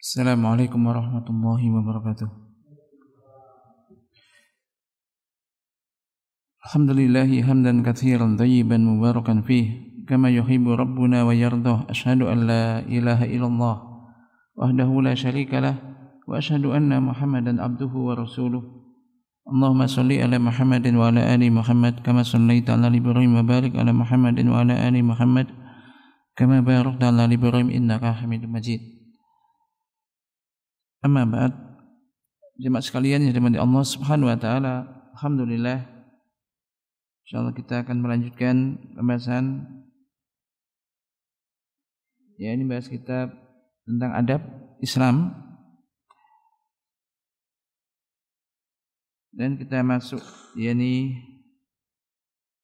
Assalamualaikum warahmatullahi wabarakatuh. Alhamdulillahi hamdan katsiran tayyiban mubarakan fih kama yuhibbu rabbuna wa yardah. Asyhadu an la ilaha illallah wahdahu la syarikalah wa asyhadu anna Muhammadan abduhu wa rasuluh. Allahumma shalli ala Muhammadin wa ala ali Muhammad kama shallaita ala Ibrahim wa barik ala Muhammadin wa ala ali Muhammad kama barakta ala Ibrahim innaka Hamidum Majid. Amma ba'd, jemaah sekalian yang dirahmati Allah Subhanahu wa taala, alhamdulillah insyaallah kita akan melanjutkan pembahasan ini bahas kitab tentang adab Islam. Dan kita masuk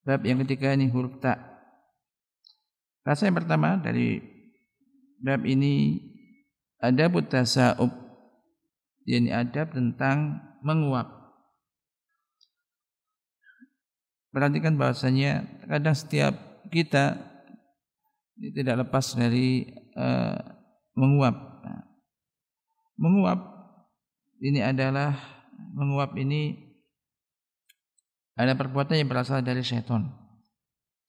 bab yang ketiga huruf ta. Rasa yang pertama dari bab ini adabut tasa'ub, adab tentang menguap. Perhatikan bahasanya kadang setiap kita tidak lepas dari menguap. Menguap ini adalah ada perbuatan yang berasal dari syaitan.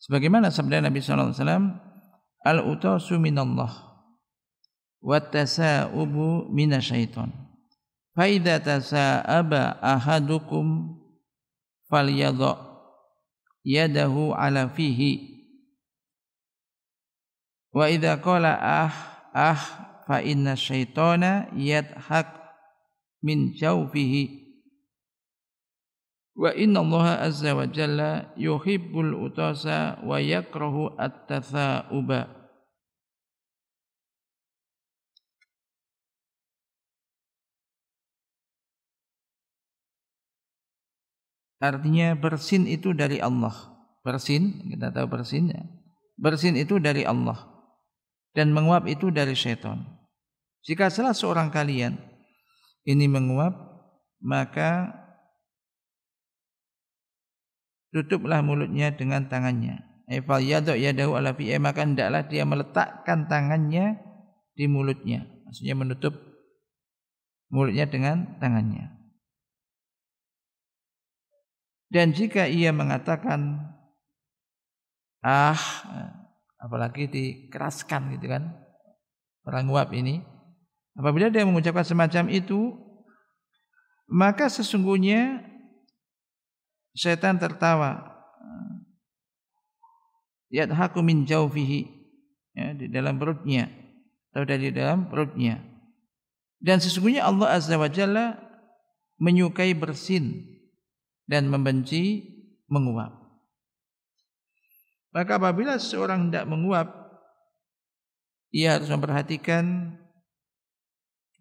Sebagaimana sabda Nabi sallallahu alaihi wasallam, al-utasu minallah wa tasa'ubu minasyaiton. Fa idza tasa'aba ahadukum falyadha yadahu ala fihi wa idza qala fa inna syaitana yadhak min jawfihi wa inna Allah azza wa jalla yuhibbul utasa wa yakrahu at-tatha'uba. Artinya bersin itu dari Allah. Bersin, kita tahu bersin ya. Bersin itu dari Allah. Dan menguap itu dari syaitan. Jika salah seorang kalian ini menguap, maka tutuplah mulutnya dengan tangannya. Fal yadhu yadahu ala fi'i, maka hendaklah dia meletakkan tangannya di mulutnya. Maksudnya menutup mulutnya dengan tangannya. Dan jika ia mengatakan apalagi dikeraskan gitu kan, orang nguap ini, apabila dia mengucapkan semacam itu, maka sesungguhnya setan tertawa, yadhaku min jawfihi, di dalam perutnya atau dari dalam perutnya. Dan sesungguhnya Allah azza wa jalla menyukai bersin dan membenci menguap. Maka apabila seseorang hendak menguap, ia harus memperhatikan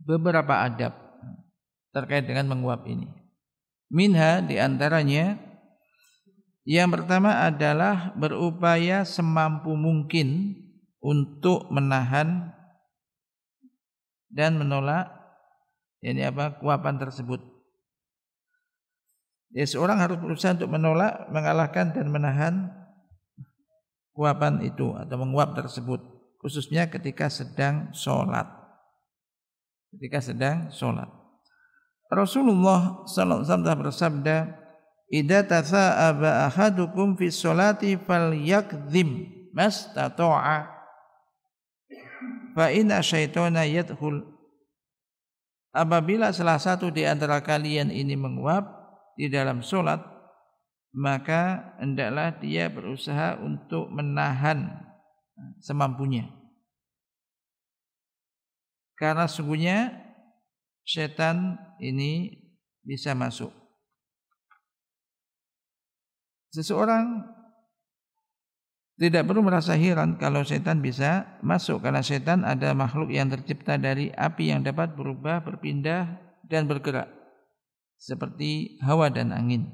beberapa adab terkait dengan menguap ini. Minha, di antaranya, yang pertama adalah berupaya semampu mungkin untuk menahan dan menolak kuapan tersebut. Seorang harus berusaha untuk menolak, mengalahkan dan menahan kuapan itu atau menguap tersebut, khususnya ketika sedang sholat. Rasulullah sallallahu alaihi wasallam bersabda, "Idza tasa'aba ahadukum fi sholati falyakdzim mastata'a fa inna syaitana yadkhul." Apabila salah satu di antara kalian ini menguap di dalam sholat, maka hendaklah dia berusaha untuk menahan semampunya. Karena sungguhnya setan ini bisa masuk. Seseorang tidak perlu merasa heran kalau setan bisa masuk, karena setan adalah makhluk yang tercipta dari api yang dapat berubah, berpindah dan bergerak seperti hawa dan angin.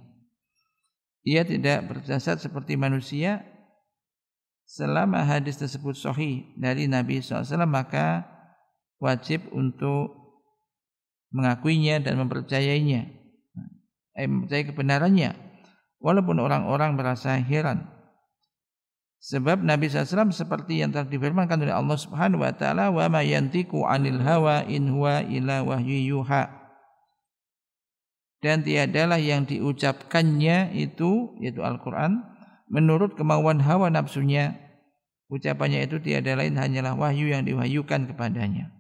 Ia tidak berjasad seperti manusia. Selama hadis tersebut sahih dari Nabi SAW, maka wajib untuk mengakuinya dan mempercayainya, mempercayai kebenarannya, walaupun orang-orang merasa heran. Sebab Nabi SAW seperti yang telah difirmankan oleh Allah Subhanahu wa taala, wa ma yantiqu 'anil hawa in huwa illa wahyu yuha. Dan tiadalah yang diucapkannya itu, yaitu Al-Qur'an, menurut kemauan hawa nafsunya. Ucapannya itu tiada lain hanyalah wahyu yang diwahyukan kepadanya.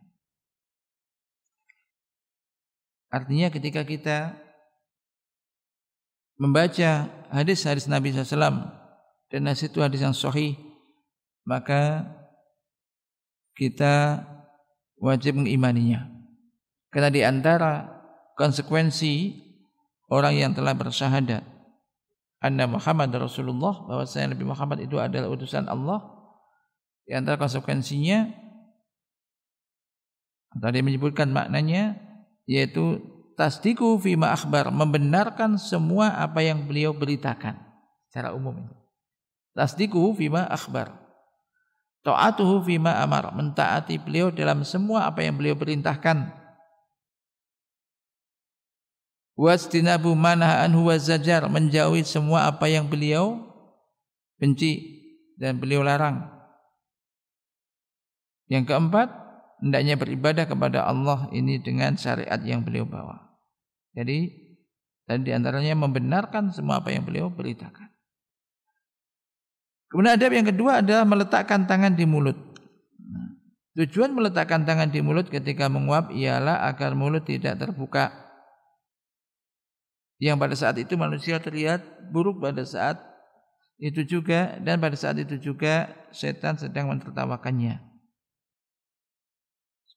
Artinya ketika kita membaca hadis-hadis Nabi SAW dan hadis itu hadis yang sahih, maka kita wajib mengimaninya. Karena di antara konsekuensi orang yang telah bersyahadat anna Muhammad Rasulullah, bahwasanya Nabi Muhammad itu adalah utusan Allah, di antara konsekuensinya tadi menyebutkan maknanya, yaitu tasdiqu fima akhbar, membenarkan semua apa yang beliau beritakan secara umum itu. Tasdiqu fima akhbar, ta'atuhu fima amar, mentaati beliau dalam semua apa yang beliau perintahkan. Wastinabu manha anhu wazajar, menjauhi semua apa yang beliau benci dan beliau larang. Yang keempat, hendaknya beribadah kepada Allah ini dengan syariat yang beliau bawa. Jadi dan di antaranya membenarkan semua apa yang beliau beritakan. Kemudian adab yang kedua adalah meletakkan tangan di mulut. Tujuan meletakkan tangan di mulut ketika menguap ialah agar mulut tidak terbuka. Yang pada saat itu manusia terlihat buruk pada saat itu juga, dan pada saat itu juga setan sedang mentertawakannya.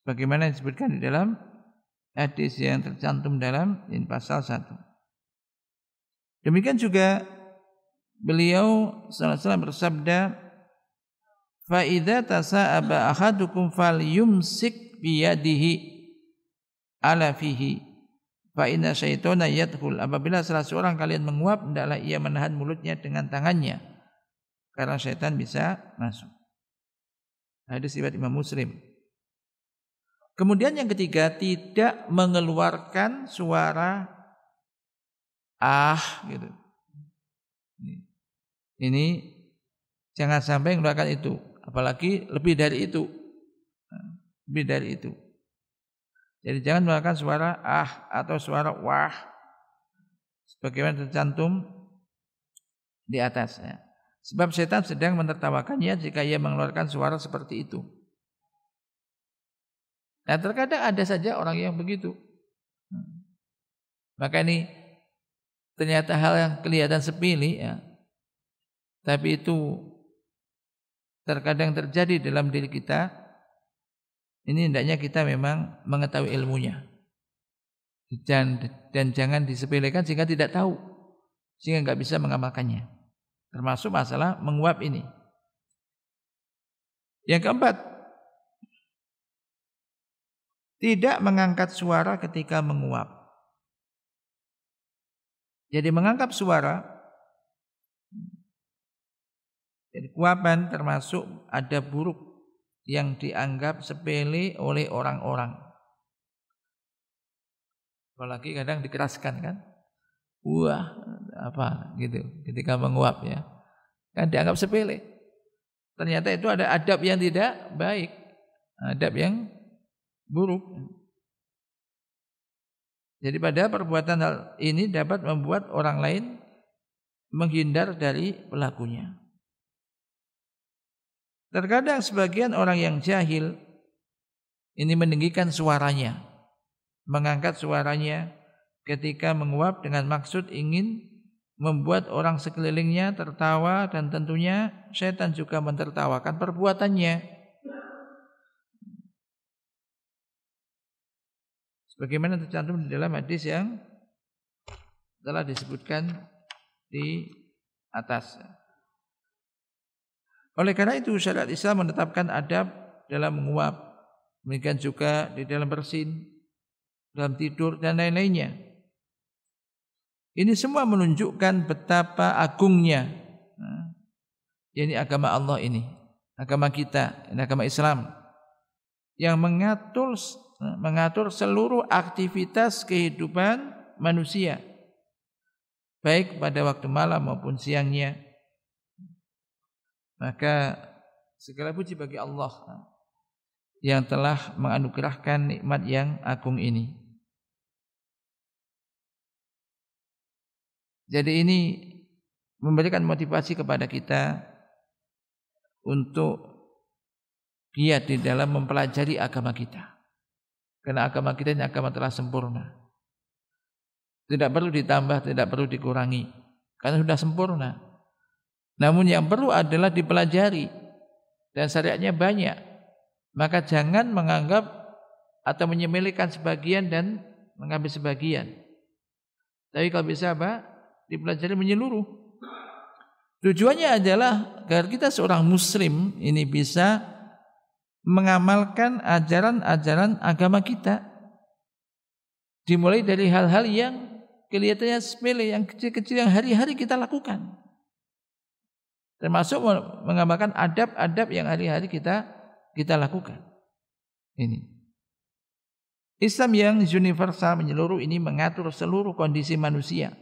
Sebagaimana disebutkan di dalam hadis yang tercantum dalam pasal 1. Demikian juga beliau sallallahu alaihi wasallam bersabda, fa idza tasa'aba ahadukum falyumsik bi yadihi ala fihi fa inna syaitana yadkhul. Apabila salah seorang kalian menguap, hendaklah ia menahan mulutnya dengan tangannya, karena syaitan bisa masuk. Hadis riwayat Imam Muslim. Kemudian yang ketiga, tidak mengeluarkan suara gitu. Ini jangan sampai mengeluarkan itu, apalagi lebih dari itu. Lebih dari itu. Jadi jangan mengeluarkan suara atau suara wah, sebagaimana tercantum di atas. Sebab setan sedang menertawakannya jika ia mengeluarkan suara seperti itu. Nah, terkadang ada saja orang yang begitu. Maka ini ternyata hal yang kelihatan sepele, ya, tapi itu terkadang terjadi dalam diri kita. Ini hendaknya kita memang mengetahui ilmunya, dan jangan disepelekan sehingga tidak tahu, sehingga nggak bisa mengamalkannya. Termasuk masalah menguap ini. Yang keempat, tidak mengangkat suara ketika menguap. Jadi mengangkat suara, jadi kuapan termasuk ada buruk yang dianggap sepele oleh orang-orang. Apalagi kadang dikeraskan kan, wah apa gitu ketika menguap, ya, kan dianggap sepele. Ternyata itu ada adab yang tidak baik, adab yang buruk. Jadi pada perbuatan hal ini dapat membuat orang lain menghindar dari pelakunya. Terkadang sebagian orang yang jahil ini meninggikan suaranya, mengangkat suaranya ketika menguap dengan maksud ingin membuat orang sekelilingnya tertawa, dan tentunya setan juga mentertawakan perbuatannya. Sebagaimana tercantum di dalam hadis yang telah disebutkan di atas. Oleh karena itu syariat Islam menetapkan adab dalam menguap, demikian juga di dalam bersin, dalam tidur, dan lain-lainnya. Ini semua menunjukkan betapa agungnya ini agama Allah ini, agama kita, ini agama Islam yang mengatur seluruh aktivitas kehidupan manusia, baik pada waktu malam maupun siangnya. Maka segala puji bagi Allah yang telah menganugerahkan nikmat yang agung ini. Jadi ini memberikan motivasi kepada kita untuk giat di dalam mempelajari agama kita. Karena agama kita ini agama telah sempurna. Tidak perlu ditambah, tidak perlu dikurangi. Karena sudah sempurna. Namun yang perlu adalah dipelajari. Dan syariatnya banyak. Maka jangan menganggap atau menyepelekan sebagian dan mengambil sebagian. Tapi kalau bisa apa? Dipelajari menyeluruh. Tujuannya adalah agar kita seorang muslim ini bisa mengamalkan ajaran-ajaran agama kita. Dimulai dari hal-hal yang kelihatannya sepele, yang kecil-kecil yang hari-hari kita lakukan. Termasuk mengamalkan adab-adab yang hari-hari kita lakukan. Ini. Islam yang universal menyeluruh ini mengatur seluruh kondisi manusia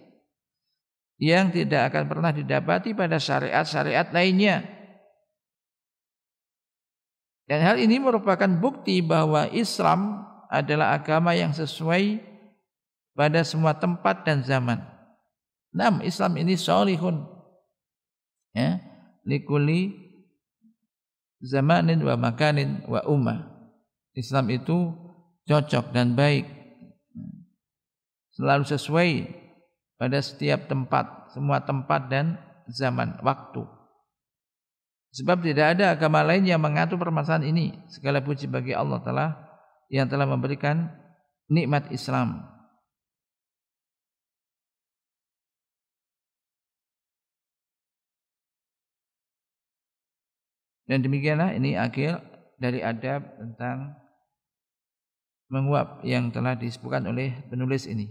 yang tidak akan pernah didapati pada syariat-syariat lainnya. Dan hal ini merupakan bukti bahwa Islam adalah agama yang sesuai pada semua tempat dan zaman. Islam ini sholihun. Ya, likuli zamanin wa makanin wa ummah. Islam itu cocok dan baik. Selalu sesuai pada setiap tempat, semua tempat dan zaman, waktu. Sebab tidak ada agama lain yang mengatur permasalahan ini. Segala puji bagi Allah Ta'ala yang telah memberikan nikmat Islam. Dan demikianlah ini akhir dari adab tentang menguap yang telah disebutkan oleh penulis ini.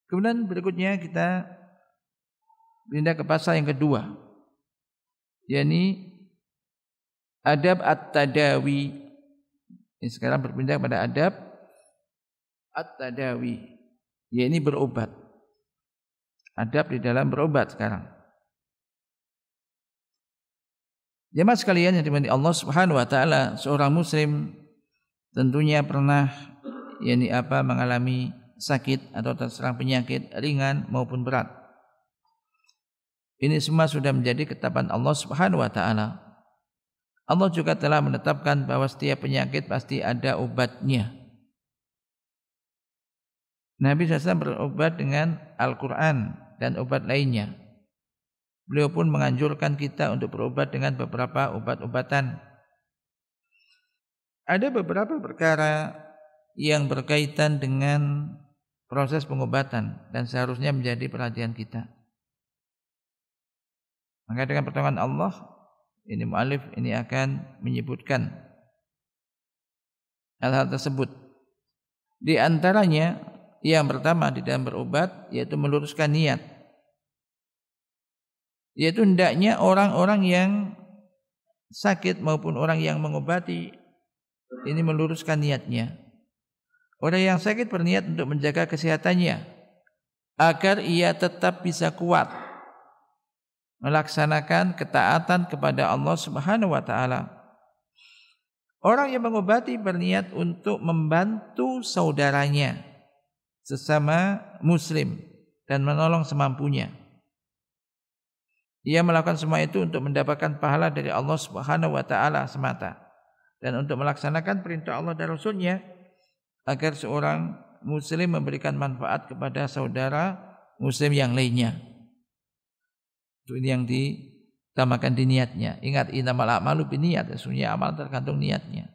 Kemudian berikutnya kita pindah ke pasal yang kedua, yakni adab at-tadawi. Ini sekarang berpindah pada adab at-tadawi, yakni berobat. Adab di dalam berobat sekarang. Jemaah sekalian yang dimani Allah Subhanahu wa taala, seorang muslim tentunya pernah mengalami sakit atau terserang penyakit ringan maupun berat. Ini semua sudah menjadi ketetapan Allah Subhanahu wa taala. Allah juga telah menetapkan bahwa setiap penyakit pasti ada obatnya. Nabi SAW berobat dengan Al-Quran dan obat lainnya. Beliau pun menganjurkan kita untuk berobat dengan beberapa obat-obatan. Ada beberapa perkara yang berkaitan dengan proses pengobatan dan seharusnya menjadi perhatian kita. Maka dengan pertolongan Allah, ini mu'alif ini akan menyebutkan hal-hal tersebut. Di antaranya yang pertama di dalam berobat yaitu meluruskan niat. Yaitu hendaknya orang-orang yang sakit maupun orang yang mengobati ini meluruskan niatnya. Orang yang sakit berniat untuk menjaga kesehatannya agar ia tetap bisa kuat melaksanakan ketaatan kepada Allah Subhanahu wa taala. Orang yang mengobati berniat untuk membantu saudaranya sesama muslim dan menolong semampunya. Ia melakukan semua itu untuk mendapatkan pahala dari Allah Subhanahu wa taala semata dan untuk melaksanakan perintah Allah dan Rasul-Nya agar seorang muslim memberikan manfaat kepada saudara muslim yang lainnya. Itu ini yang ditamakan di niatnya. Ingat, innamal a'malu binniyat, sesungguhnya amal tergantung niatnya.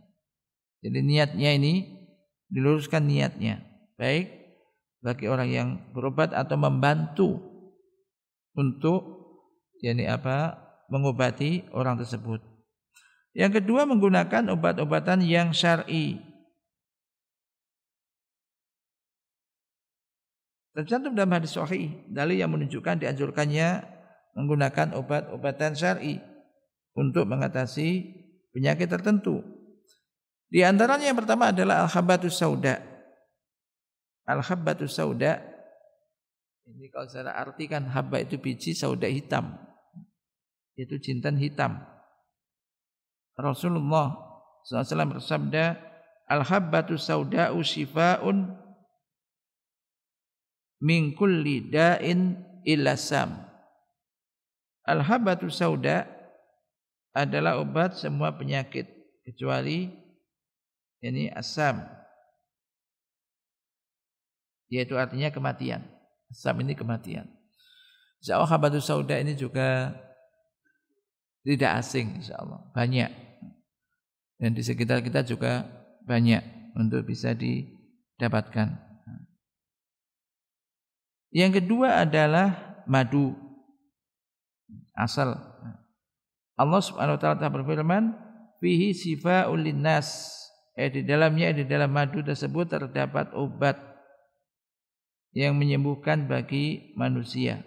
Jadi niatnya ini diluruskan niatnya, baik bagi orang yang berobat atau membantu untuk mengobati orang tersebut. Yang kedua, menggunakan obat-obatan yang syar'i. Tercantum dalam hadis sahih dalil yang menunjukkan dianjurkannya menggunakan obat-obatan syar'i untuk mengatasi penyakit tertentu. Di antaranya yang pertama adalah al-habbatus sauda. Al-habbatus sauda ini kalau secara arti kan habba itu biji, sauda hitam. yaitu jintan hitam. Rasulullah SAW bersabda, al-habbatu sauda'u shifaa'un min kulli da'in illa sam. Al-habbatu sauda adalah obat semua penyakit kecuali ini asam, yaitu artinya kematian. Asam ini kematian. Insyaallah habbatu sauda ini juga tidak asing, insyaallah banyak, dan di sekitar kita juga banyak untuk bisa didapatkan. Yang kedua adalah madu asal. Allah Subhanahu wa taala berfirman, fihi sifaa'ul linnas. Di dalam madu tersebut terdapat obat yang menyembuhkan bagi manusia.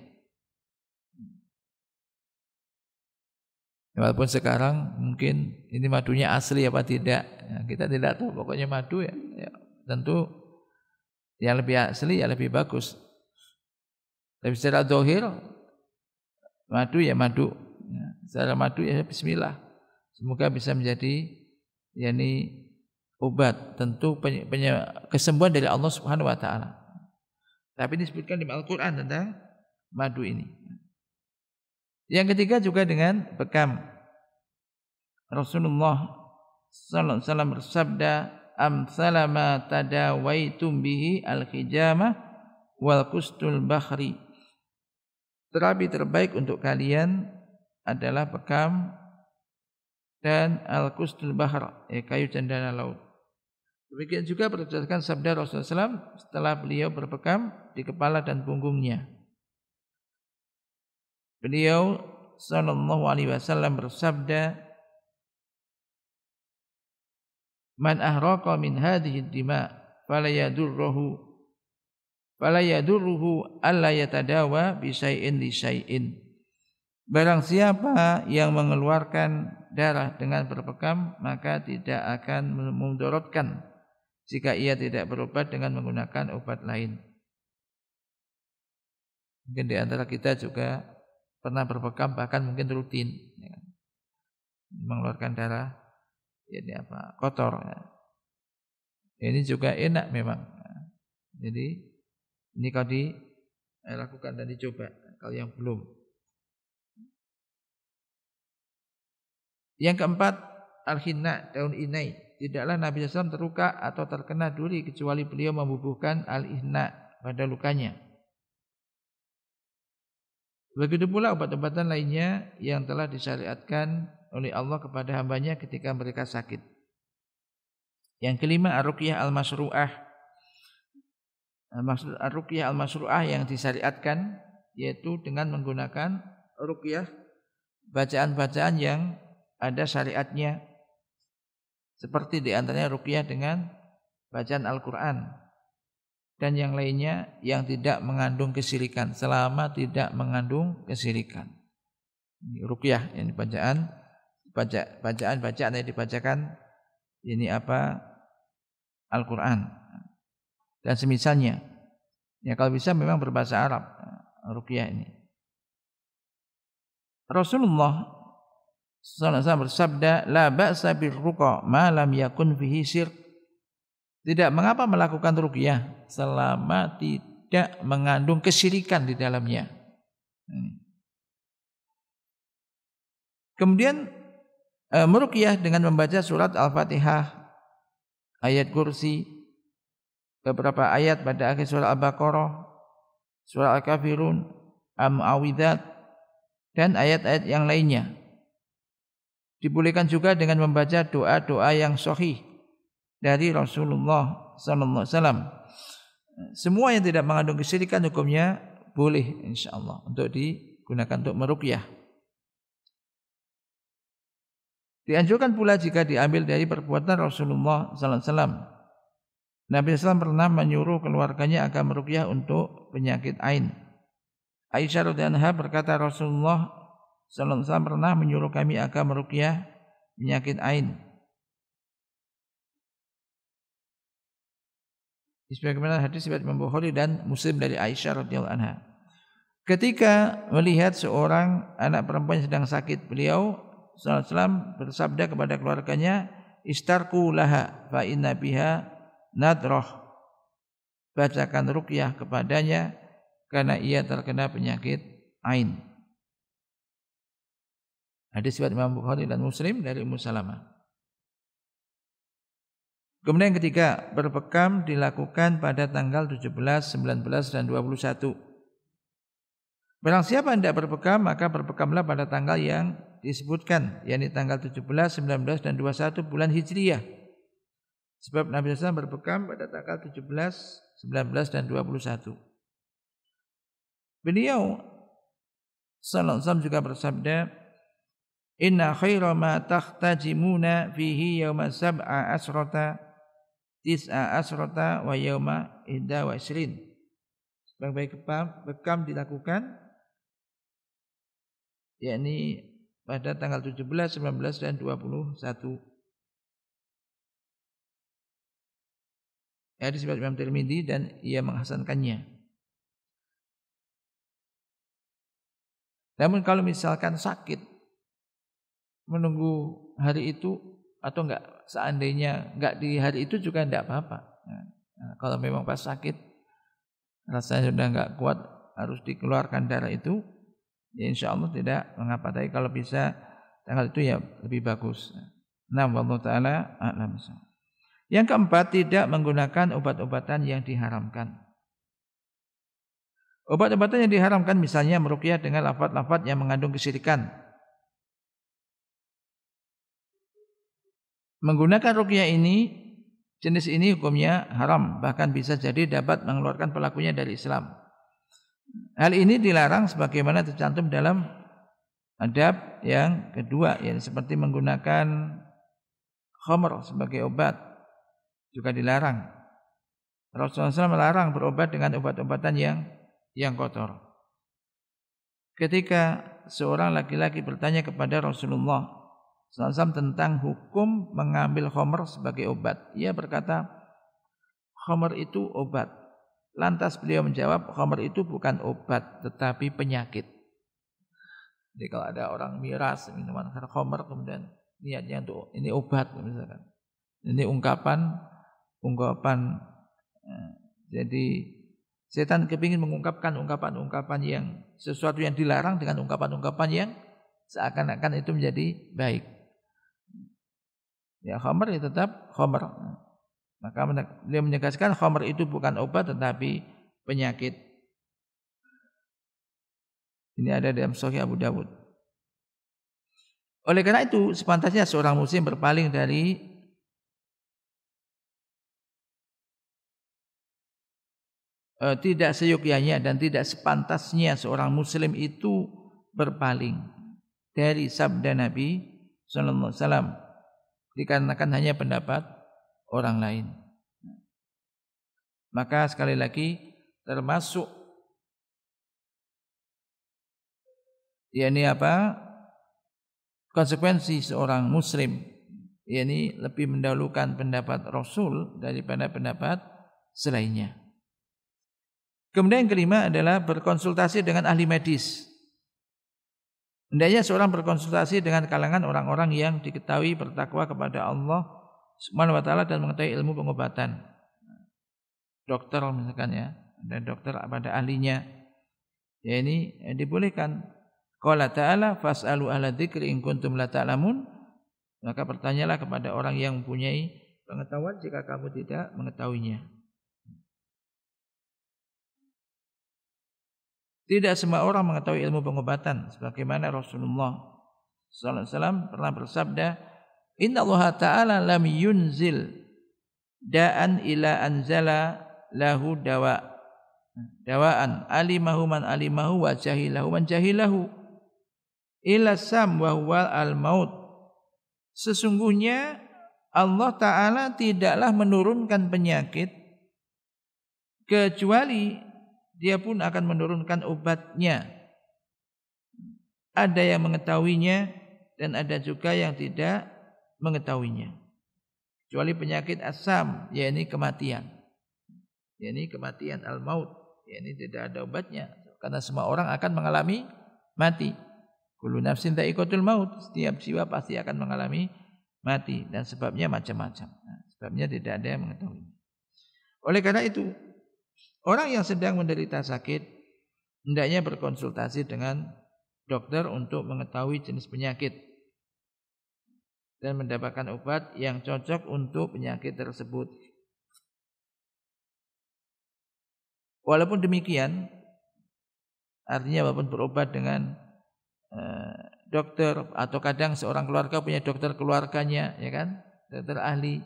Walaupun sekarang mungkin ini madunya asli apa tidak, ya, kita tidak tahu. Pokoknya madu ya, tentu yang lebih asli ya lebih bagus. Tapi secara zahir madu ya madu, ya, secara madu ya bismillah. Semoga bisa menjadi yakni obat, tentu kesembuhan dari Allah Subhanahu wa taala. Tapi disebutkan di Al-Qur'an tentang madu ini. Yang ketiga juga dengan bekam. Rasulullah sallallahu alaihi wasallam bersabda, amsala ma tadawaitum bihi al-hijamah wal kustul bahri. Terapi terbaik untuk kalian adalah bekam dan al-kustul bahr, kayu cendana laut. Demikian juga berdasarkan sabda Rasulullah SAW setelah beliau berbekam di kepala dan punggungnya. Beliau sallallahu alaihi wasallam bersabda, man ahraqa min hadhihi ad-dima fala yadurruhu alla yatadawa bi syai'in li syai'in. Barang siapa yang mengeluarkan darah dengan berbekam, maka tidak akan memudaratkan jika ia tidak berobat dengan menggunakan obat lain. Mungkin di antara kita juga pernah berbekam, bahkan mungkin rutin, ya, mengeluarkan darah, ini kotor. Ya. Ini juga enak memang. Jadi ini kalau dilakukan dan dicoba, kalau yang belum. Yang keempat, al-hinna, daun inai. Tidaklah Nabi SAW terluka atau terkena duri kecuali beliau membubuhkan al-hinna pada lukanya. Begitu pula obat-obatan lainnya yang telah disyariatkan oleh Allah kepada hambanya ketika mereka sakit. Yang kelima, ar-ruqyah al-masyru'ah. Maksud ar-ruqyah al-masyru'ah yang disyariatkan yaitu dengan menggunakan ruqyah, bacaan-bacaan yang ada syariatnya, seperti di antaranya ruqyah dengan bacaan Al-Quran dan yang lainnya yang tidak mengandung kesyirikan, selama tidak mengandung kesyirikan. Ruqyah yang bacaan yang dibacakan ini Al-Quran dan semisalnya. Ya kalau bisa memang berbahasa Arab ruqyah ini. Rasulullah sallallahu alaihi wasallam bersabda, la ba'sa birruqa ma lam yakun fihi syirk. Tidak mengapa melakukan ruqyah selama tidak mengandung kesyirikan di dalamnya. Kemudian meruqyah dengan membaca surat Al-Fatihah, ayat kursi, beberapa ayat pada akhir surah Al-Baqarah, surah Al-Kafirun, Al-Mu'awwidzat dan ayat-ayat yang lainnya. Dibolehkan juga dengan membaca doa-doa yang sahih dari Rasulullah sallallahu alaihi wasallam. Semua yang tidak mengandung kesyirikan hukumnya boleh insyaallah untuk digunakan untuk meruqyah. Dianjurkan pula jika diambil dari perbuatan Rasulullah sallallahu alaihi wasallam. Nabi SAW pernah menyuruh keluarganya agar meruqyah untuk penyakit ain. Aisyah radhiyallahu anha berkata, Rasulullah sallallahu alaihi wasallam pernah menyuruh kami agar meruqyah penyakit ain. Sebagaimana hadis riwayat Imam Bukhari dan Muslim dari Aisyah radhiyallahu anha. Ketika melihat seorang anak perempuan yang sedang sakit, beliau sallallahu alaihi wasallam bersabda kepada keluarganya, istarqu laha fa inna biha nadrah. Bacakan ruqyah kepadanya karena ia terkena penyakit ain. Hadis riwayat Imam Bukhari dan Muslim dari Ummu Salamah. Kemudian yang ketiga, berbekam dilakukan pada tanggal 17, 19 dan 21. Barang siapa hendak berbekam, maka berbekamlah pada tanggal yang disebutkan, yakni tanggal 17, 19 dan 21 bulan Hijriyah. Sebab Nabi SAW berbekam pada tanggal 17, 19 dan 21. Beliau sallallahu alaihi wasallam juga bersabda, "Inna khaira ma takhtajimuna fihi yauma sab'a asrata tis'a asrata wa yauma 21." Sebaik-baik bekam dilakukan yakni pada tanggal 17, 19 dan 21. Hadis riwayat Imam Tirmidzi dan ia menghasankannya. Namun kalau misalkan sakit menunggu hari itu atau enggak, seandainya enggak di hari itu juga enggak apa-apa. Nah, kalau memang pas sakit rasanya sudah enggak kuat harus dikeluarkan darah itu, ya insyaallah tidak mengapa. Tapi kalau bisa tanggal itu ya lebih bagus. Nah, wallahu taala a'lam. Yang keempat, tidak menggunakan obat-obatan yang diharamkan. Obat-obatan yang diharamkan misalnya meruqyah dengan lafaz-lafaz yang mengandung kesyirikan. Menggunakan ruqyah ini, jenis ini hukumnya haram, bahkan bisa jadi dapat mengeluarkan pelakunya dari Islam. Hal ini dilarang sebagaimana tercantum dalam adab yang kedua, yaitu seperti menggunakan khamr sebagai obat juga dilarang. Rasulullah SAW melarang berobat dengan obat-obatan yang kotor. Ketika seorang laki-laki bertanya kepada Rasulullah SAW tentang hukum mengambil khamr sebagai obat, ia berkata, khamr itu obat. Lantas beliau menjawab, khamr itu bukan obat tetapi penyakit. Jadi kalau ada orang miras minuman khamr kemudian niatnya untuk ini obat misalkan. Ini ungkapan. Jadi setan kepingin mengungkapkan ungkapan-ungkapan yang sesuatu yang dilarang dengan ungkapan-ungkapan yang seakan-akan itu menjadi baik. Ya khamr itu tetap khamr. Maka dia menegaskan khamr itu bukan obat tetapi penyakit. Ini ada dalam Sahih Abu Dawud. Oleh karena itu sepantasnya seorang muslim berpaling dari tidak seyogyanya dan tidak sepantasnya seorang muslim itu berpaling dari sabda Nabi sallallahu alaihi wasallam dikarenakan hanya pendapat orang lain. Maka sekali lagi termasuk yakni apa? Konsekuensi seorang muslim yakni lebih mendahulukan pendapat Rasul daripada pendapat selainnya. Kemudian yang kelima adalah berkonsultasi dengan ahli medis. Hendaknya seorang berkonsultasi dengan kalangan orang-orang yang diketahui bertakwa kepada Allah Subhanahu wa taala dan mengetahui ilmu pengobatan. Dokter misalkan ya, ada dokter pada ahlinya. Ya ini dibolehkan. Qala ta'ala fas'alu ahla dzikri in kuntum la ta'lamun. Maka bertanyalah kepada orang yang mempunyai pengetahuan jika kamu tidak mengetahuinya. Tidak semua orang mengetahui ilmu pengobatan sebagaimana Rasulullah sallallahu alaihi wasallam pernah bersabda, "Innallaha ta'ala lam yunzil da'an ila anzala lahu dawa'an alimahu man alimahu wa jahilahu man jahilahu illa sam wa huwa al-maut." Sesungguhnya Allah Ta'ala tidaklah menurunkan penyakit kecuali Dia pun akan menurunkan obatnya. Ada yang mengetahuinya dan ada juga yang tidak mengetahuinya. Kecuali penyakit asam, yakni kematian. Yakni kematian al-maut, yakni tidak ada obatnya. karena semua orang akan mengalami mati. Kullu nafsin dha'iqatul maut, setiap jiwa pasti akan mengalami mati dan sebabnya macam-macam. Nah, sebabnya tidak ada yang mengetahui. Oleh karena itu, orang yang sedang menderita sakit hendaknya berkonsultasi dengan dokter untuk mengetahui jenis penyakit dan mendapatkan obat yang cocok untuk penyakit tersebut. Walaupun demikian, artinya walaupun berobat dengan dokter atau kadang seorang keluarga punya dokter keluarganya, ya kan, dokter ahli,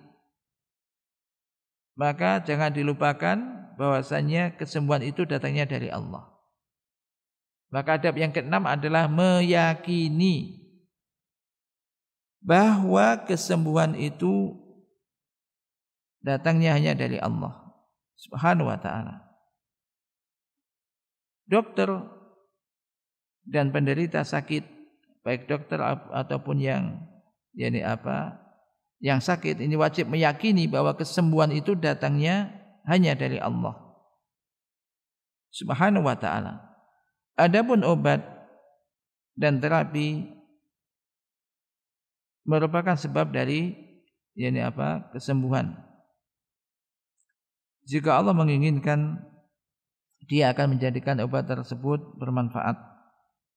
maka jangan dilupakan bahwasanya kesembuhan itu datangnya dari Allah. Maka adab yang keenam adalah meyakini bahwa kesembuhan itu datangnya hanya dari Allah Subhanahu wa ta'ala. Dokter dan penderita sakit, baik dokter ataupun yang sakit, ini wajib meyakini bahwa kesembuhan itu datangnya hanya dari Allah Subhanahu wa ta'ala. Adapun obat dan terapi merupakan sebab dari kesembuhan. Jika Allah menginginkan, Dia akan menjadikan obat tersebut bermanfaat.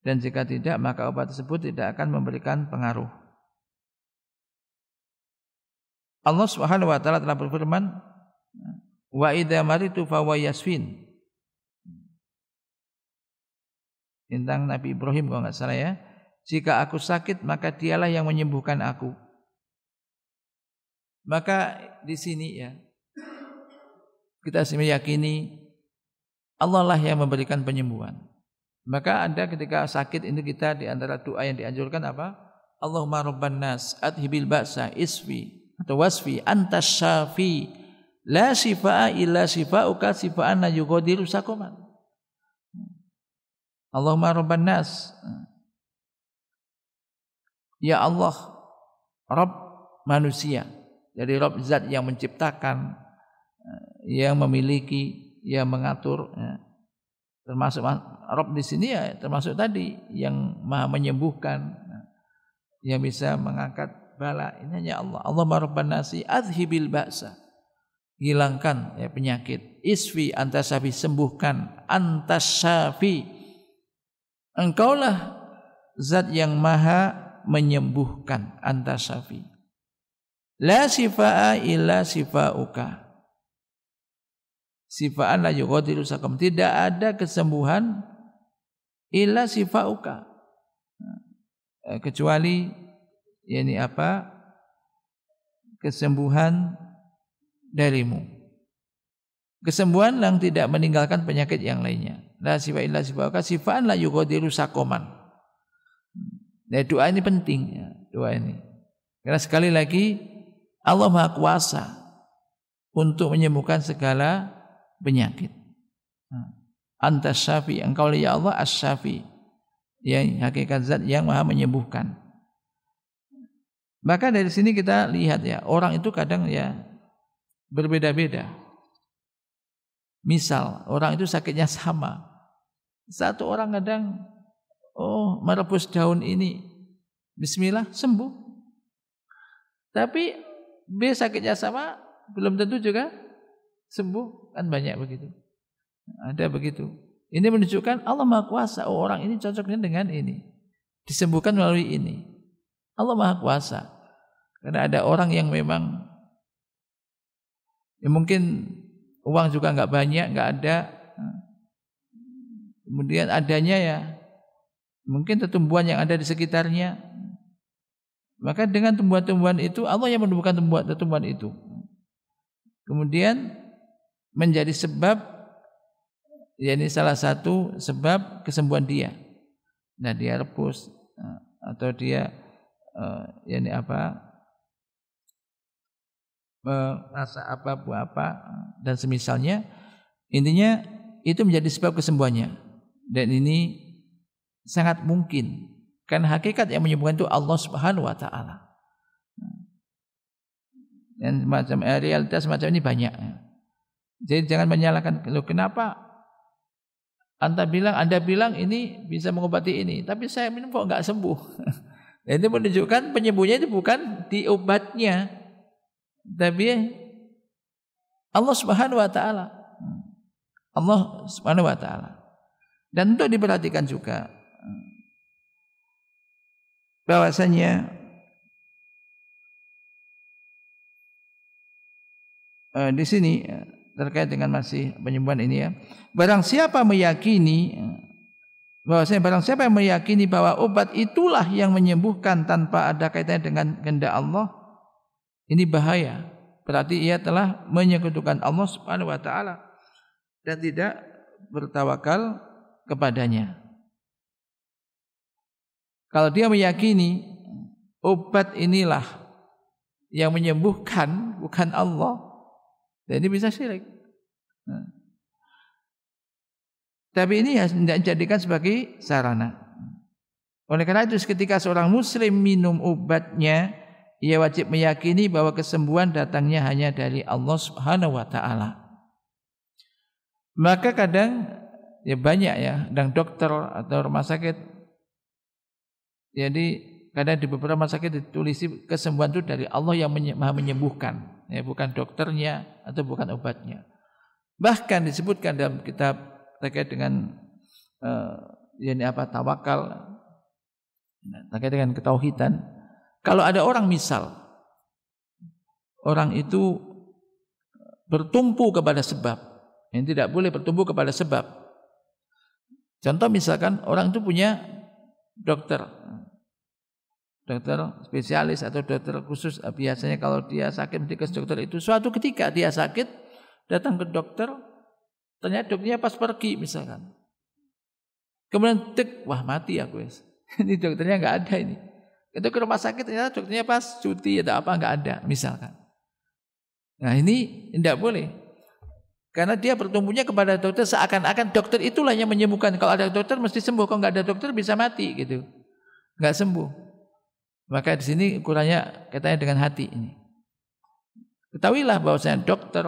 Dan jika tidak, maka obat tersebut tidak akan memberikan pengaruh. Allah Subhanahu wa ta'ala telah berfirman, wa idza maritu fa huwa yasfin. Tentang Nabi Ibrahim kalau enggak salah ya. Jika aku sakit, maka Dialah yang menyembuhkan aku. Maka di sini ya, kita meyakini Allah lah yang memberikan penyembuhan. Maka ada ketika sakit ini kita di antara doa yang dianjurkan apa? Allahumma rabban nas adhibil ba'sa isfi atau wasfi antas syafi la shifaa illa shifauka shifaan la yughadiru saqaman. Allahumma rabban nas, ya Allah, Rabb manusia. Jadi Rabb zat yang menciptakan, yang memiliki, yang mengatur, ya. Termasuk Rabb di sini ya termasuk tadi yang Maha menyembuhkan, yang bisa mengangkat bala. Ini hanya Allah. Allahumma rabban nasi adhibil ba'sa, hilangkan ya penyakit. Isfi antas syafi, sembuhkan. Antas syafi, engkaulah zat yang maha menyembuhkan. Antas syafi, la shifaa illa shifauka, sifaan la yughadiru saqam, tidak ada kesembuhan illa shifauka, kecuali kesembuhan darimu, kesembuhan yang tidak meninggalkan penyakit yang lainnya. La shifa illa shifauka sifaan la yughadiru saqaman. Nah, doa ini penting ya, doa ini. Karena sekali lagi Allah Maha Kuasa untuk menyembuhkan segala penyakit. Antas syafi, engkau ya Allah as-syafi, yang hakikat zat yang maha menyembuhkan. Maka dari sini kita lihat ya, orang itu kadang ya berbeda-beda. Misal orang itu sakitnya sama. Satu orang kadang merebus daun ini, bismillah sembuh. Tapi B sakitnya sama, belum tentu juga sembuh, kan banyak begitu. Ada begitu. Ini menunjukkan Allah Maha Kuasa. Orang ini cocoknya dengan ini, disembuhkan melalui ini. Allah Maha Kuasa. Karena ada orang yang memang mungkin uang juga enggak banyak, enggak ada. Kemudian adanya ya mungkin tumbuhan yang ada di sekitarnya. Maka dengan tumbuhan-tumbuhan itu Allah yang menumbuhkan tumbuhan itu. Kemudian menjadi sebab, yakni salah satu sebab kesembuhan dia. Nah, dia rebus atau dia masak apa buah apa dan semisalnya, intinya itu menjadi sebab kesembuhannya. Dan ini sangat mungkin, karena hakikat yang menyembuhkan itu Allah Subhanahu wa ta'ala. Dan semacam realitas semacam ini banyak. Jadi jangan menyalahkan, loh kenapa Anda bilang ini bisa mengobati ini, tapi saya minum kok enggak sembuh. Nah, ini menunjukkan penyembuhnya itu bukan di obatnya, tapi Allah Subhanahu wa taala. Allah Subhanahu wa taala. Dan untuk diperhatikan juga bahwasanya di sini terkait dengan masih penyembuhan ini ya. Barang siapa yang meyakini bahwa obat itulah yang menyembuhkan tanpa ada kaitannya dengan kehendak Allah, ini bahaya. Berarti ia telah menyekutukan Allah Subhanahu wa taala dan tidak bertawakal kepadanya. Kalau dia meyakini obat inilah yang menyembuhkan, bukan Allah, dan ini bisa syirik. Tapi ini tidak dijadikan sebagai sarana. Oleh karena itu ketika seorang muslim minum obatnya, ia wajib meyakini bahwa kesembuhan datangnya hanya dari Allah Subhanahu wa taala. Maka kadang ya banyak ya, dan dokter atau rumah sakit, jadi kadang di beberapa rumah sakit ditulis kesembuhan itu dari Allah yang maha menyembuhkan, ya, bukan dokternya atau bukan obatnya. Bahkan disebutkan dalam kitab terkait dengan tawakal, terkait dengan ketauhidan. Kalau ada orang misal orang itu bertumpu kepada sebab, yang tidak boleh bertumpu kepada sebab. Contoh misalkan orang itu punya dokter spesialis atau dokter khusus. Biasanya kalau dia sakit ke dokter itu, suatu ketika dia sakit datang ke dokter, ternyata dokternya pas pergi misalkan, kemudian wah mati aku guys. Ini dokternya nggak ada ini. Itu ke rumah sakit ternyata dokternya pas cuti atau apa nggak ada misalkan. Nah ini tidak boleh, karena dia bertumbuhnya kepada dokter seakan-akan dokter itulah yang menyembuhkan. Kalau ada dokter mesti sembuh, kalau nggak ada dokter bisa mati gitu, nggak sembuh. Maka di sini ukurannya katanya dengan hati ini. Ketahuilah bahwasanya dokter,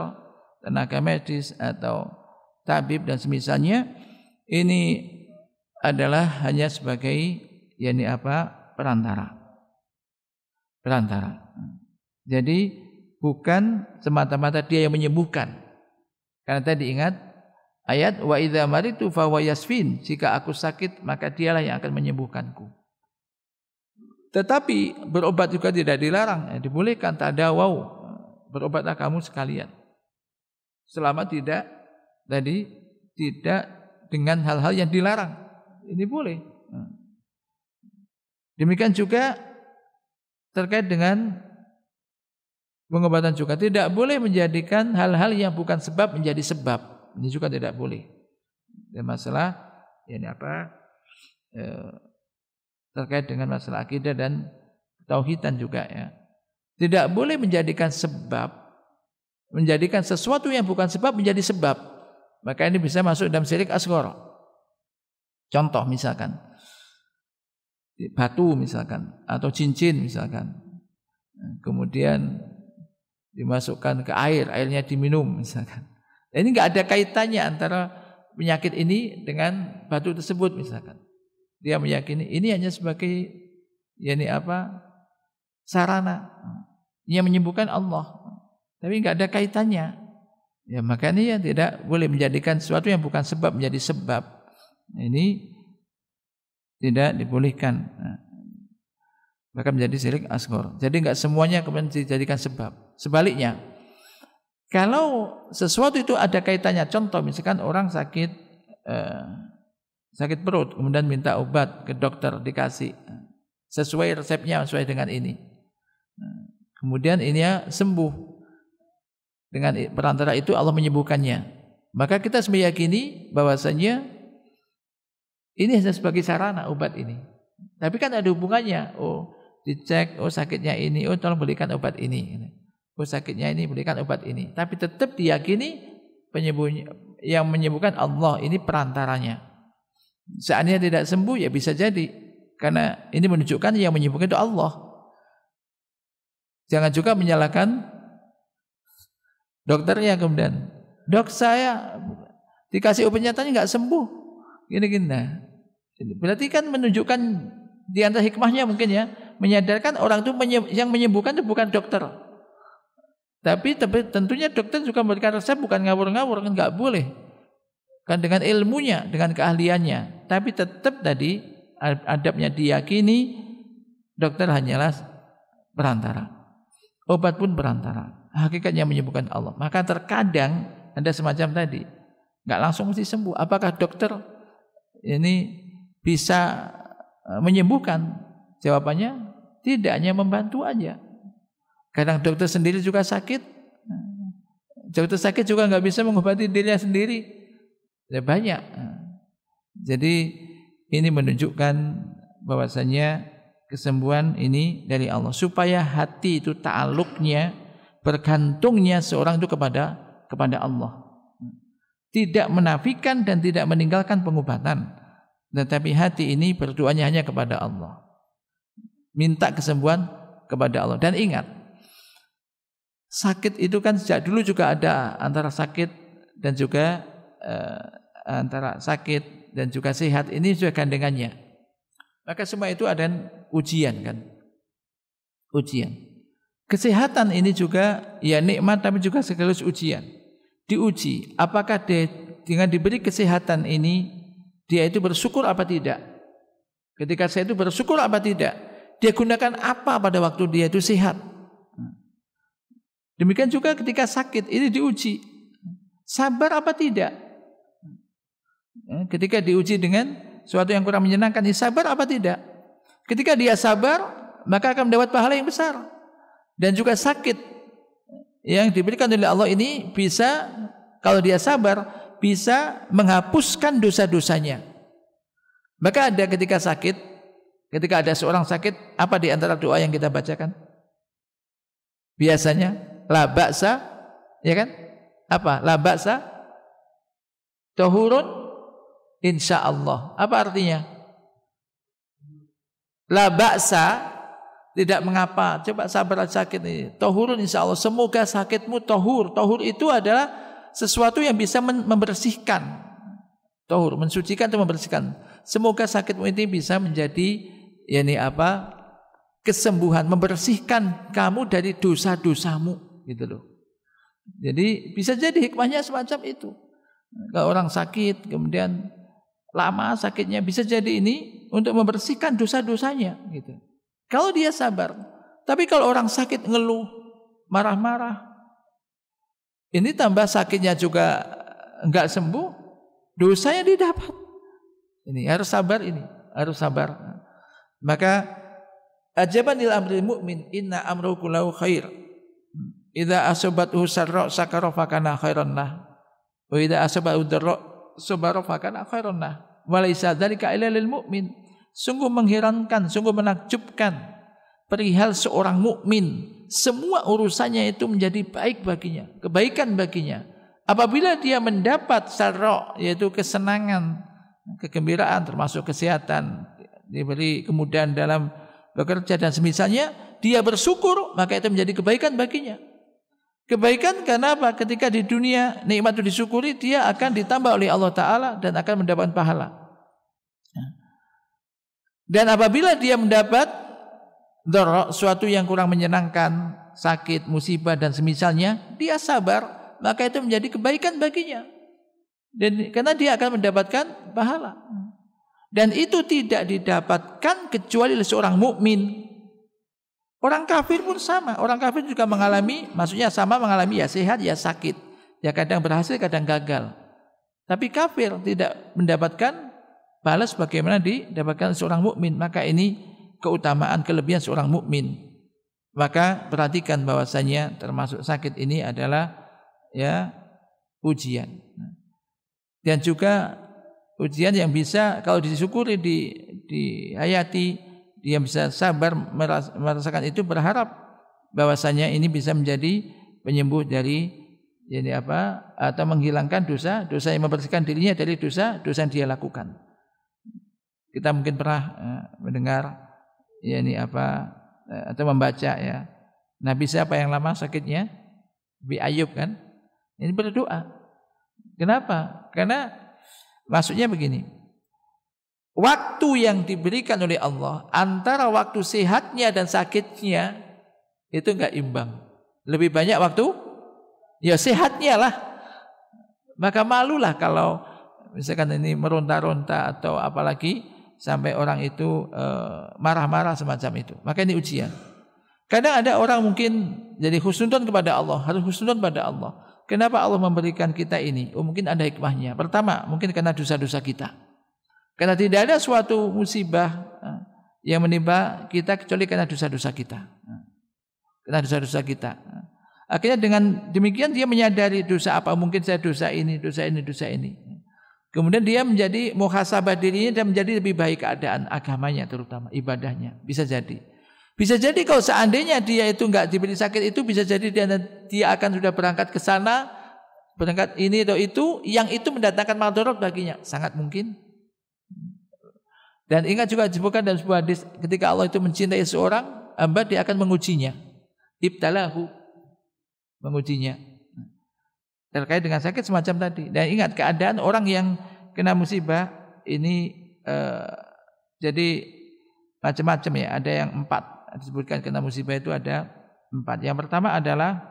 tenaga medis atau tabib dan semisalnya ini adalah hanya sebagai perantara. Jadi bukan semata-mata dia yang menyembuhkan. Karena tadi ingat ayat wa idza maritu fa huwa yasfin, jika aku sakit maka dialah yang akan menyembuhkanku. Tetapi berobat juga tidak dilarang, dibolehkan, tadawau, berobatlah kamu sekalian. Selama tidak dengan hal-hal yang dilarang. Ini boleh. Demikian juga terkait dengan pengobatan juga tidak boleh menjadikan hal-hal yang bukan sebab menjadi sebab. Ini juga tidak boleh. Dan masalah terkait dengan masalah akidah dan tauhidan juga ya. Tidak boleh menjadikan sesuatu yang bukan sebab menjadi sebab. Maka ini bisa masuk dalam syirik asghar. Contoh misalkan batu misalkan atau cincin misalkan, kemudian dimasukkan ke airnya diminum misalkan. Ini enggak ada kaitannya antara penyakit ini dengan batu tersebut misalkan. Dia meyakini ini hanya sebagai sarana yang menyembuhkan Allah, tapi enggak ada kaitannya. Ya makanya tidak boleh menjadikan sesuatu yang bukan sebab menjadi sebab. Ini tidak dibolehkan. Maka menjadi syirik asghar. Jadi enggak semuanya kemudian dijadikan sebab. Sebaliknya, kalau sesuatu itu ada kaitannya, contoh misalkan orang sakit perut, kemudian minta obat ke dokter, dikasih sesuai resepnya, sesuai dengan ini. Kemudian ini sembuh. Dengan perantara itu Allah menyembuhkannya. Maka kita meyakini bahwasanya ini hanya sebagai sarana obat ini. Tapi kan ada hubungannya. Dicek, sakitnya ini, tolong belikan obat ini. Sakitnya ini, belikan obat ini. Tapi tetap diyakini penyembuhnya, yang menyembuhkan Allah, ini perantaranya. Seandainya tidak sembuh ya bisa jadi, karena ini menunjukkan yang menyembuhkan itu Allah. Jangan juga menyalahkan dokternya kemudian, dok saya dikasih obat nyatanya nggak sembuh. Gini-gini. Berarti kan menunjukkan di antara hikmahnya mungkin ya, menyadarkan orang itu yang menyembuhkan itu bukan dokter. Tapi tentunya dokter juga memberikan resep bukan ngawur-ngawur, kan nggak boleh. Kan dengan ilmunya, dengan keahliannya. Tapi tetap tadi adabnya diyakini dokter hanyalah perantara. Obat pun perantara. Hakikatnya menyembuhkan Allah. Maka terkadang ada semacam tadi, nggak langsung mesti sembuh. Apakah dokter ini bisa menyembuhkan? Jawabannya tidak, hanya membantu aja. Kadang dokter sendiri juga sakit. Dokter sakit juga nggak bisa mengobati dirinya sendiri. Ya banyak. Jadi ini menunjukkan bahwasanya kesembuhan ini dari Allah. Supaya hati itu ta'aluknya, bergantungnya seorang itu kepada Allah. Tidak menafikan dan tidak meninggalkan pengobatan. Tetapi hati ini berdoanya hanya kepada Allah. Minta kesembuhan kepada Allah. Dan ingat, sakit itu kan sejak dulu juga ada antara sakit dan juga antara sakit dan juga sehat, ini juga gandengannya. Maka semua itu ada ujian kan. Ujian. Kesehatan ini juga ya nikmat tapi juga sekaligus ujian. Diuji apakah dia dengan diberi kesehatan ini dia itu bersyukur apa tidak. Ketika saya itu bersyukur apa tidak. Dia gunakan apa pada waktu dia itu sehat. Demikian juga ketika sakit ini diuji. Sabar apa tidak? Ketika diuji dengan sesuatu yang kurang menyenangkan, sabar apa tidak? Ketika dia sabar, maka akan mendapat pahala yang besar. Dan juga sakit yang diberikan oleh Allah ini bisa, kalau dia sabar, bisa menghapuskan dosa-dosanya. Maka ada ketika sakit, ketika ada seorang sakit, apa di antara doa yang kita bacakan? Biasanya la ba'sa, ya kan? Apa? La ba'sa tahurun insyaallah. Apa artinya? La ba'sa, tidak mengapa. Coba sabar sakit ini. Tahurun insyaallah, semoga sakitmu tahur. Tahur itu adalah sesuatu yang bisa membersihkan. Tahur, mensucikan atau membersihkan. Semoga sakitmu ini bisa menjadi kesembuhan, membersihkan kamu dari dosa-dosamu, gitu loh. Jadi bisa jadi hikmahnya semacam itu. Kalau orang sakit kemudian lama sakitnya, bisa jadi ini untuk membersihkan dosa-dosanya, gitu. Kalau dia sabar. Tapi kalau orang sakit ngeluh, marah-marah, ini tambah sakitnya juga enggak sembuh, dosanya didapat. Ini harus sabar, ini harus sabar. Maka ajabanil amril mu'min inna amruhu kullahu khair. Idza asabathu sarra sakara fakana khairan lah. Wa idza asabathu dharra sabara fakana khairan lah. Wa laisa dzalika illa lil mu'min. Sungguh mengherankan, sungguh menakjubkan perihal seorang mukmin. Semua urusannya itu menjadi baik baginya, kebaikan baginya. Apabila dia mendapat sarra, yaitu kesenangan, kegembiraan termasuk kesehatan, diberi kemudahan dalam bekerja dan semisalnya, dia bersyukur, maka itu menjadi kebaikan baginya. Kebaikan karena apa? Ketika di dunia nikmat itu disyukuri, dia akan ditambah oleh Allah Ta'ala dan akan mendapatkan pahala. Dan apabila dia mendapat suatu yang kurang menyenangkan, sakit, musibah dan semisalnya, dia sabar, maka itu menjadi kebaikan baginya. Dan karena dia akan mendapatkan pahala. Dan itu tidak didapatkan kecuali oleh seorang mukmin. Orang kafir pun sama. Orang kafir juga mengalami, maksudnya sama mengalami ya sehat ya sakit. Ya kadang berhasil, kadang gagal. Tapi kafir tidak mendapatkan balas bagaimana didapatkan seorang mukmin. Maka ini keutamaan kelebihan seorang mukmin. Maka perhatikan bahwasanya termasuk sakit ini adalah ya ujian. Dan juga ujian yang bisa kalau disyukuri, dihayati, dia bisa sabar merasakan itu, berharap bahwasanya ini bisa menjadi penyembuh dari atau menghilangkan dosa yang membersihkan dirinya dari dosa yang dia lakukan. Kita mungkin pernah mendengar atau membaca ya. Nabi siapa yang lama sakitnya? Nabi Ayub kan? Ini berdoa. Kenapa? Karena maksudnya begini. waktu yang diberikan oleh Allah antara waktu sehatnya dan sakitnya itu enggak imbang. Lebih banyak waktu ya sehatnya lah. Maka malulah kalau misalkan ini meronta-ronta atau apalagi sampai orang itu marah-marah semacam itu. Maka ini ujian. Kadang ada orang mungkin jadi husnudzon kepada Allah, harus husnudzon pada Allah. Kenapa Allah memberikan kita ini? Oh, mungkin ada hikmahnya. Pertama, mungkin karena dosa-dosa kita. Karena tidak ada suatu musibah yang menimpa kita kecuali karena dosa-dosa kita. Karena dosa-dosa kita. Akhirnya dengan demikian dia menyadari dosa apa, mungkin saya dosa ini, dosa ini, dosa ini. Kemudian dia menjadi muhasabah dirinya dan menjadi lebih baik keadaan agamanya, terutama ibadahnya. Bisa jadi. Bisa jadi kalau seandainya dia itu enggak diberi sakit itu, bisa jadi dia akan sudah berangkat ke sana, berangkat ini atau itu, yang itu mendatangkan madarat baginya. Sangat mungkin. Dan ingat juga disebutkan dalam sebuah hadis, ketika Allah itu mencintai seorang hamba, dia akan mengujinya. Ibtalahu, mengujinya. Terkait dengan sakit semacam tadi. Dan ingat keadaan orang yang kena musibah ini jadi macam-macam ya. Ada yang 4 disebutkan kena musibah itu ada 4. Yang pertama adalah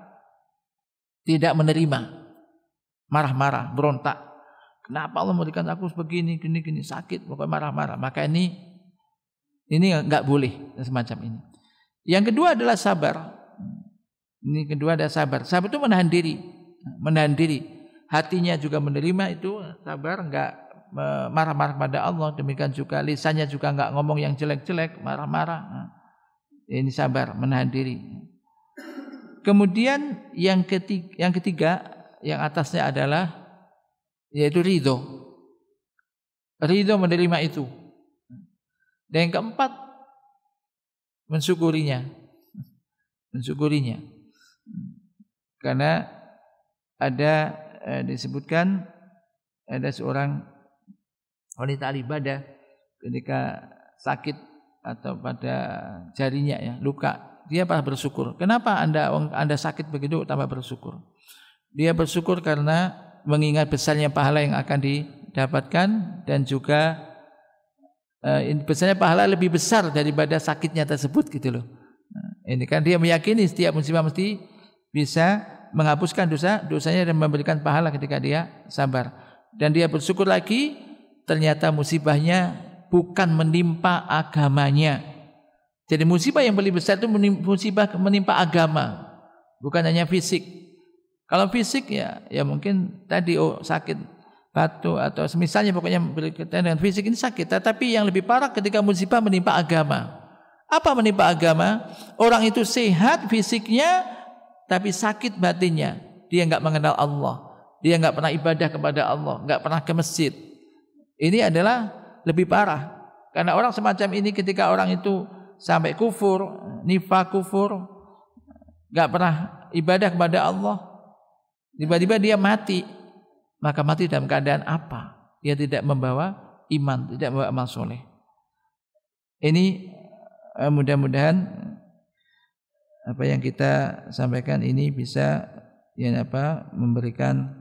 tidak menerima, marah-marah, berontak. Kenapa Allah memberikan aku begini, gini, sakit, pokoknya marah-marah. Maka ini enggak boleh semacam ini. Yang kedua adalah sabar. Ini kedua adalah sabar. Sabar itu menahan diri. Hatinya juga menerima itu, sabar, enggak marah-marah pada Allah. Demikian juga lisannya juga enggak ngomong yang jelek-jelek, marah-marah. Ini sabar, menahan diri. Kemudian yang ketiga, yang atasnya adalah yaitu ridho. Ridho menerima itu. Dan yang keempat, mensyukurinya. Karena ada disebutkan ada seorang wanita ibadah ketika sakit atau pada jarinya ya, luka, dia pernah bersyukur. Kenapa Anda sakit begitu tambah bersyukur? Dia bersyukur karena mengingat besarnya pahala yang akan didapatkan dan juga besarnya pahala lebih besar daripada sakitnya tersebut gitu loh. Ini kan dia meyakini setiap musibah mesti bisa menghapuskan dosanya dan memberikan pahala ketika dia sabar. Dan dia bersyukur lagi ternyata musibahnya bukan menimpa agamanya. Jadi musibah yang paling besar itu musibah menimpa agama, bukan hanya fisik. Kalau fisik ya mungkin tadi sakit batuk atau semisalnya, pokoknya berkaitan dengan fisik ini sakit. Tetapi yang lebih parah ketika musibah menimpa agama. Apa menimpa agama? Orang itu sehat fisiknya tapi sakit batinnya. Dia enggak mengenal Allah. Dia enggak pernah ibadah kepada Allah, enggak pernah ke masjid. Ini adalah lebih parah. Karena orang semacam ini ketika orang itu sampai kufur, nifaq kufur, enggak pernah ibadah kepada Allah, tiba-tiba dia mati. Maka mati dalam keadaan apa? Dia tidak membawa iman, tidak membawa amal soleh. Ini mudah-mudahan apa yang kita sampaikan ini bisa memberikan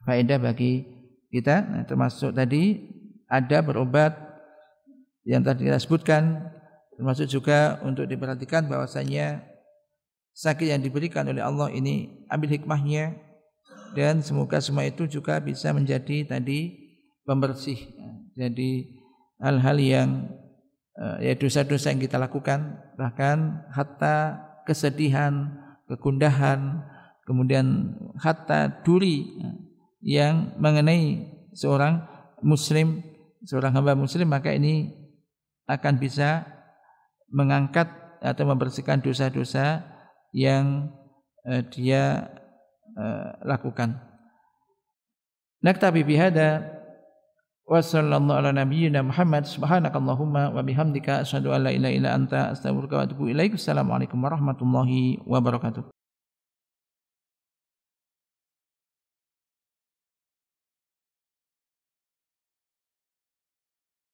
faedah bagi kita. Nah, termasuk tadi ada berobat yang tadi kita sebutkan, termasuk juga untuk diperhatikan bahwasanya sakit yang diberikan oleh Allah ini ambil hikmahnya, dan semoga semua itu juga bisa menjadi tadi pembersih. Jadi hal-hal yang dosa-dosa yang kita lakukan, bahkan hatta kesedihan, kegundahan, kemudian hatta duri yang mengenai seorang muslim, seorang hamba muslim, maka ini akan bisa mengangkat atau membersihkan dosa-dosa yang dia lakukan. Naktabi bihada wa sallallahu ala nabiyyina Muhammad subhanakallahumma wa bihamdika asyhadu an la ilaha illa anta astaghfiruka wa atubu ilaik. Assalamualaikum warahmatullahi wabarakatuh.